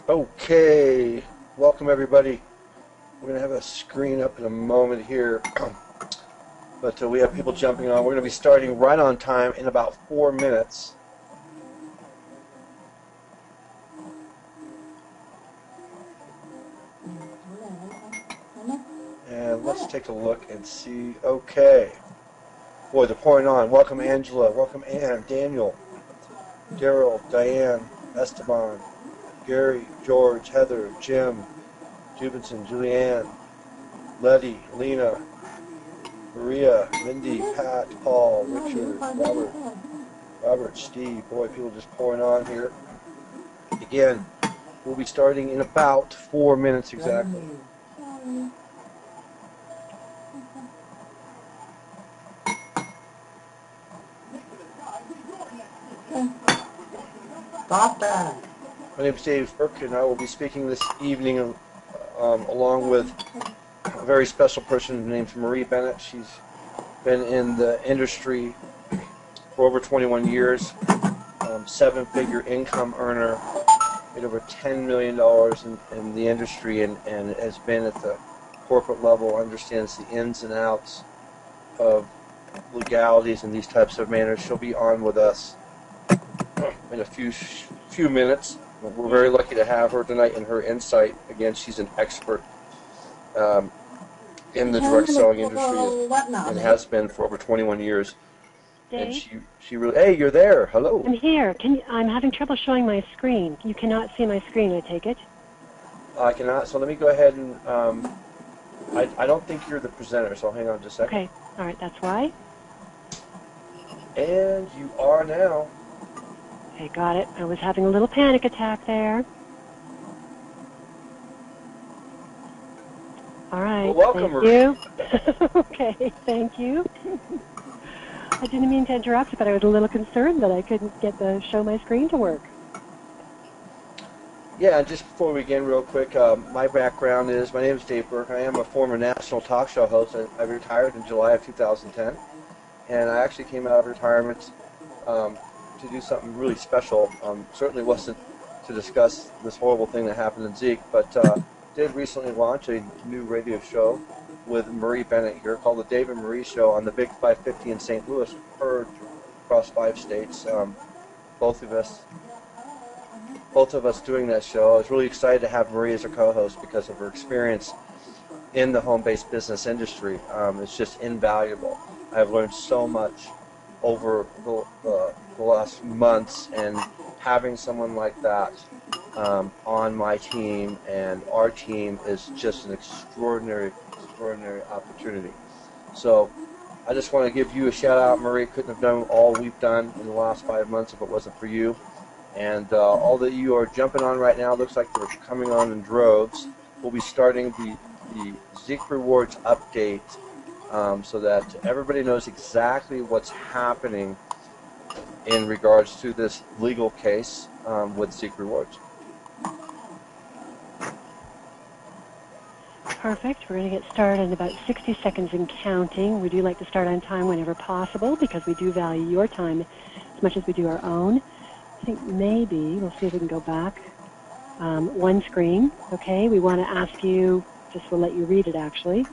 Okay, welcome everybody. We're going to have a screen up in a moment here, but we have people jumping on. We're going to be starting right on time in about 4 minutes. And let's take a look and see. Okay. Boy, they're pouring on. Welcome Angela, welcome Ann, Daniel, Daryl, Diane, Esteban, Gary, George, Heather, Jim, Jubinson, Julianne, Letty, Lena, Maria, Mindy, Pat, Paul, Richard, Robert, Steve. Boy, people just pouring on here. Again, we'll be starting in about 4 minutes exactly. My name is Dave Burke, and I will be speaking this evening along with a very special person named Marie Bennett. She's been in the industry for over 21 years, 7-figure income earner, made over $10 million in the industry, and has been at the corporate level, understands the ins and outs of legalities in these types of manners. She'll be on with us in a few minutes. We're very lucky to have her tonight and her insight. Again, she's an expert in the direct selling industry and has been for over 21 years. Dave? And she really, hey, you're there. Hello. I'm here. I'm having trouble showing my screen. You cannot see my screen, I take it? I cannot. So let me go ahead and, I don't think you're the presenter, so hang on just a second. Okay. All right, that's why. And you are now. Okay, got it. I was having a little panic attack there. All right. Well, welcome, thank you. Okay, thank you. I didn't mean to interrupt, but I was a little concerned that I couldn't get the show my screen to work. Yeah, and just before we begin real quick, my background is, my name is Dave Burke. I am a former national talk show host. I retired in July of 2010, and I actually came out of retirement to do something really special. Certainly wasn't to discuss this horrible thing that happened in Zeek, but did recently launch a new radio show with Marie Bennett here called The Dave and Marie Show on the Big 550 in St. Louis, heard across 5 states. Both of us doing that show. I was really excited to have Marie as a co-host because of her experience in the home-based business industry. It's just invaluable. I've learned so much over the last months, and having someone like that on my team and our team is just an extraordinary opportunity. So I just want to give you a shout out, Marie. Couldn't have done all we've done in the last 5 months if it wasn't for you. And all that you are jumping on right now, looks like they're coming on in droves. We'll be starting the Zeek Rewards update so that everybody knows exactly what's happening in regards to this legal case with Zeek Rewards. Perfect. We're going to get started in about 60 seconds and counting. We do like to start on time whenever possible because we do value your time as much as we do our own. I think maybe, we'll see if we can go back, one screen. Okay, we want to ask you, just we'll let you read it actually.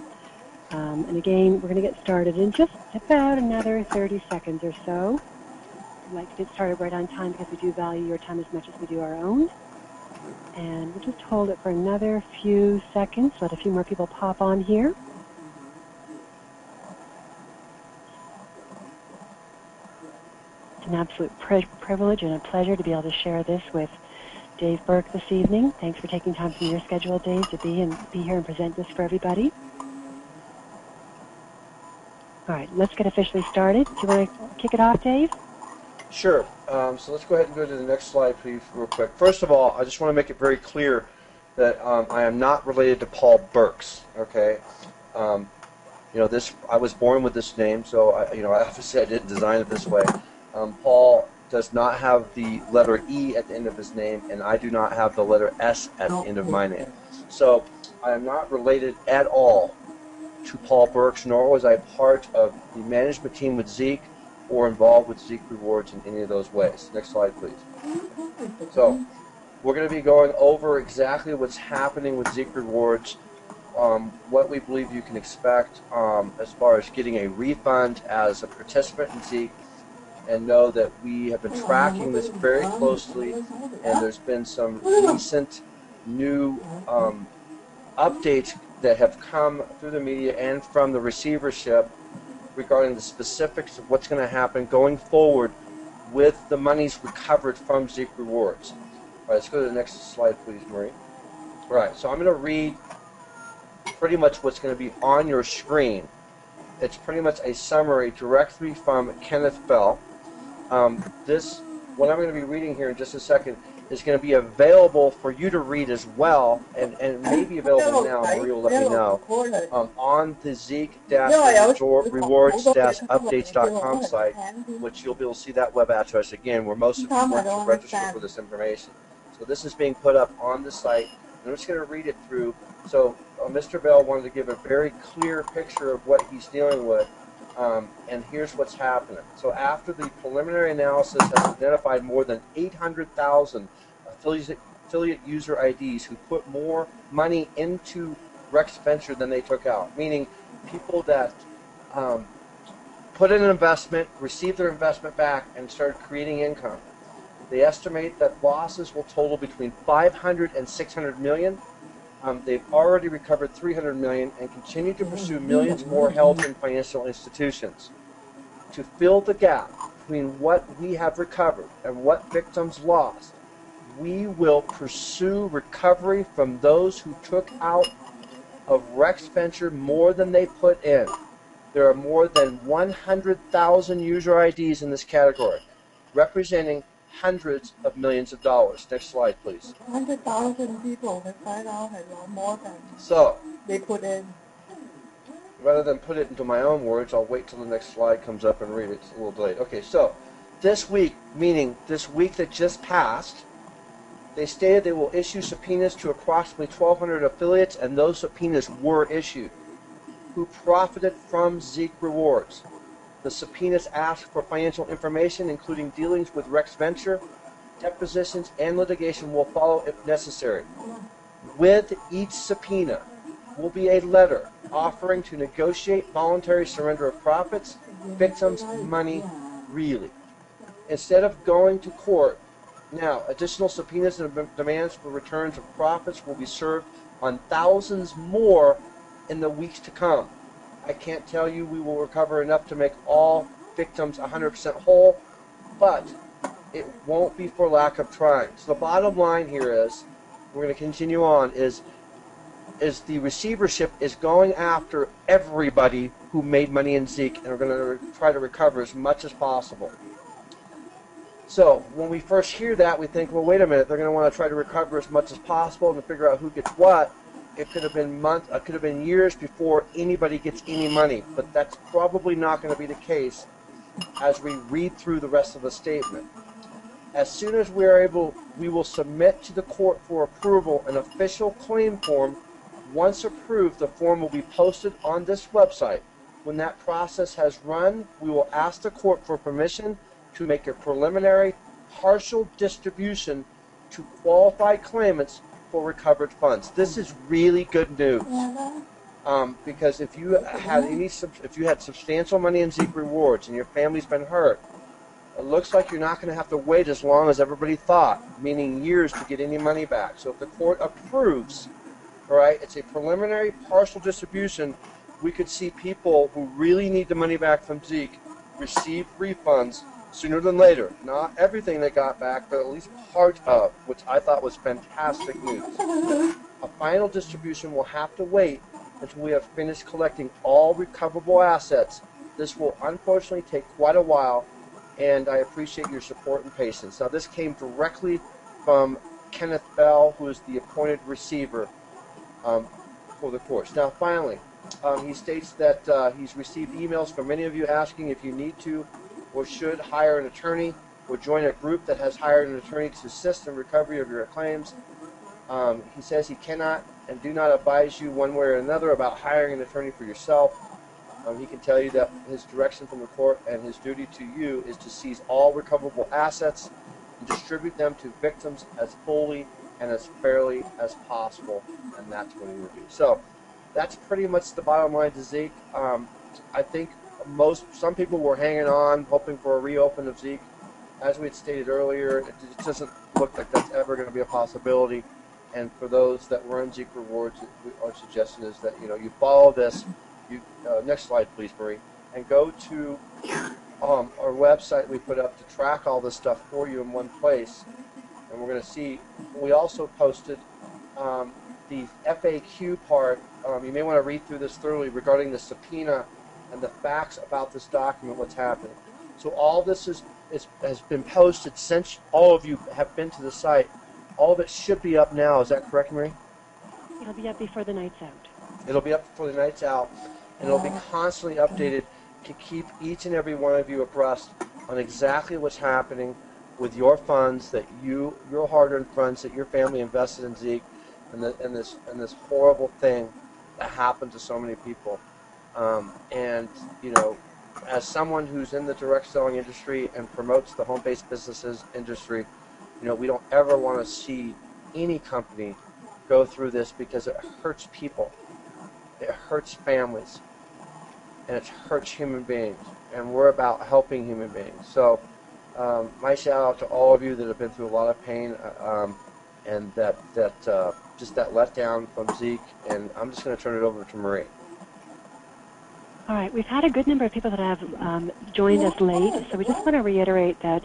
And again, we're going to get started in just about another 30 seconds or so. We'd like to get started right on time because we do value your time as much as we do our own. And we'll just hold it for another few seconds, let a few more people pop on here. It's an absolute privilege and a pleasure to be able to share this with Dave Burke this evening. Thanks for taking time from your schedule, Dave, to be here and present this for everybody. All right, let's get officially started. Do you want to kick it off, Dave? Sure. So let's go ahead and go to the next slide, please, real quick. First of all, I just want to make it very clear that I am not related to Paul Burks. Okay. I was born with this name, so obviously I didn't design it this way. Paul does not have the letter E at the end of his name, and I do not have the letter S at the end of my name. So I am not related at all to Paul Burks, nor was I part of the management team with Zeek or involved with Zeek Rewards in any of those ways. Next slide, please. So we're going to be going over exactly what's happening with Zeek Rewards, what we believe you can expect as far as getting a refund as a participant in Zeek, and know that we have been tracking this very closely, and there's been some recent new updates that have come through the media and from the receivership regarding the specifics of what's going to happen going forward with the monies recovered from Zeek Rewards. All right, let's go to the next slide, please, Marie. All right, so I'm going to read pretty much what's going to be on your screen. It's pretty much a summary directly from Kenneth Bell. What I'm going to be reading here in just a second is going to be available for you to read as well, and may be available now. Marie will let me know, on the Zeek-rewards-updates.com site, which you'll be able to see that web address again, where most of you want to register for this information. So this is being put up on the site, and I'm just going to read it through. So Mr. Bell wanted to give a very clear picture of what he's dealing with. And here's what's happening. So after the preliminary analysis has identified more than 800,000 affiliate user IDs who put more money into Rex Venture than they took out, meaning people that put in an investment, received their investment back, and started creating income. They estimate that losses will total between 500 and 600 million. They've already recovered 300 million and continue to pursue millions more held in financial institutions. To fill the gap between what we have recovered and what victims lost, we will pursue recovery from those who took out of Rex Venture more than they put in. There are more than 100,000 user IDs in this category, representing hundreds of millions of dollars. Next slide, please. 100,000 people have found out a lot more than they put in. Rather than put it into my own words, I'll wait till the next slide comes up and read it. It's a little delayed. Okay, so this week, meaning this week that just passed, they stated they will issue subpoenas to approximately 1,200 affiliates, and those subpoenas were issued, who profited from Zeek Rewards. The subpoenas ask for financial information, including dealings with Rex Venture. Depositions and litigation will follow if necessary. With each subpoena will be a letter offering to negotiate voluntary surrender of profits, victims' money, really. Instead of going to court, now additional subpoenas and demands for returns of profits will be served on thousands more in the weeks to come. I can't tell you we will recover enough to make all victims 100% whole, but it won't be for lack of trying. So the bottom line here is, we're going to continue on, is the receivership is going after everybody who made money in Zeek, and we're going to try to recover as much as possible. So when we first hear that, we think, well, wait a minute, they're going to want to try to recover as much as possible and to figure out who gets what. It could have been months, it could have been years before anybody gets any money, but that's probably not going to be the case as we read through the rest of the statement. As soon as we are able, we will submit to the court for approval an official claim form. Once approved, the form will be posted on this website. When that process has run, we will ask the court for permission to make a preliminary partial distribution to qualified claimants for recovered funds. This is really good news, because if you had substantial money in Zeek Rewards and your family's been hurt, it looks like you're not going to have to wait as long as everybody thought, meaning years to get any money back. So if the court approves, all right, it's a preliminary partial distribution, we could see people who really need the money back from Zeek receive refunds sooner than later. Not everything they got back, but at least part of, which I thought was fantastic news. A final distribution will have to wait until we have finished collecting all recoverable assets. This will unfortunately take quite a while, and I appreciate your support and patience. Now, this came directly from Kenneth Bell, who is the appointed receiver for the courts. Now, finally, he states that he's received emails from many of you asking if you need to or should hire an attorney or join a group that has hired an attorney to assist in recovery of your claims. He says he cannot and do not advise you one way or another about hiring an attorney for yourself. He can tell you that his direction from the court and his duty to you is to seize all recoverable assets and distribute them to victims as fully and as fairly as possible, and that's what he would do. So that's pretty much the bottom line to Zeek. I think some people were hanging on, hoping for a reopen of Zeek. As we had stated earlier, it doesn't look like that's ever going to be a possibility. And for those that were in Zeek Rewards, our suggestion is that you follow this. Next slide, please, Marie, and go to our website we put up to track all this stuff for you in one place. And we're going to see. We also posted the FAQ part. You may want to read through this thoroughly regarding the subpoena and the facts about this document, what's happening. So all this has been posted since all of you have been to the site. All of it should be up now. Is that correct, Marie? It'll be up before the night's out. It'll be up before the night's out, and it'll be constantly updated to keep each and every one of you abreast on exactly what's happening with your funds, that your hard-earned funds that your family invested in Zeek, and this horrible thing that happened to so many people. And as someone who's in the direct selling industry and promotes the home-based businesses industry, we don't ever want to see any company go through this, because it hurts people, it hurts families, and it hurts human beings. And we're about helping human beings. So my shout out to all of you that have been through a lot of pain, and that just that letdown from Zeek. And I'm just going to turn it over to Marie. All right, we've had a good number of people that have joined us late, so we just want to reiterate that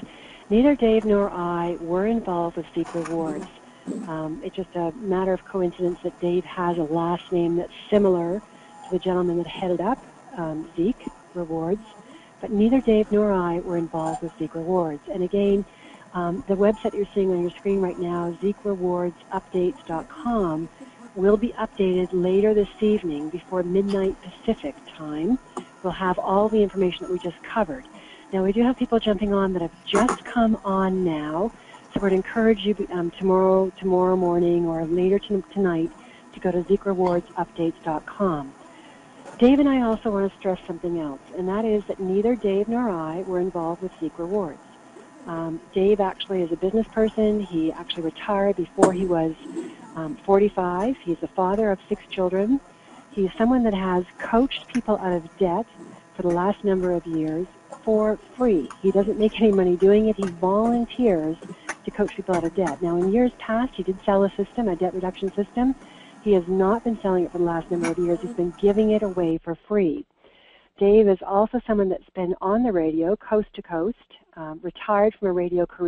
neither Dave nor I were involved with Zeek Rewards. It's just a matter of coincidence that Dave has a last name that's similar to the gentleman that headed up Zeek Rewards, but neither Dave nor I were involved with Zeek Rewards. And again, the website you're seeing on your screen right now, ZeekRewardsUpdates.com, will be updated later this evening before midnight Pacific time. We'll have all the information that we just covered. Now, we do have people jumping on that have just come on now, so we'd encourage you tomorrow morning or later tonight to go to ZeekRewardsUpdates.com. Dave and I also want to stress something else, and that is that neither Dave nor I were involved with Zeek Rewards. Dave actually is a business person. He actually retired before he was 45. He's a father of 6 children. He's someone that has coached people out of debt for the last number of years for free. He doesn't make any money doing it. He volunteers to coach people out of debt. Now, in years past, he did sell a system, a debt reduction system. He has not been selling it for the last number of years. He's been giving it away for free. Dave is also someone that's been on the radio, coast to coast, retired from a radio career.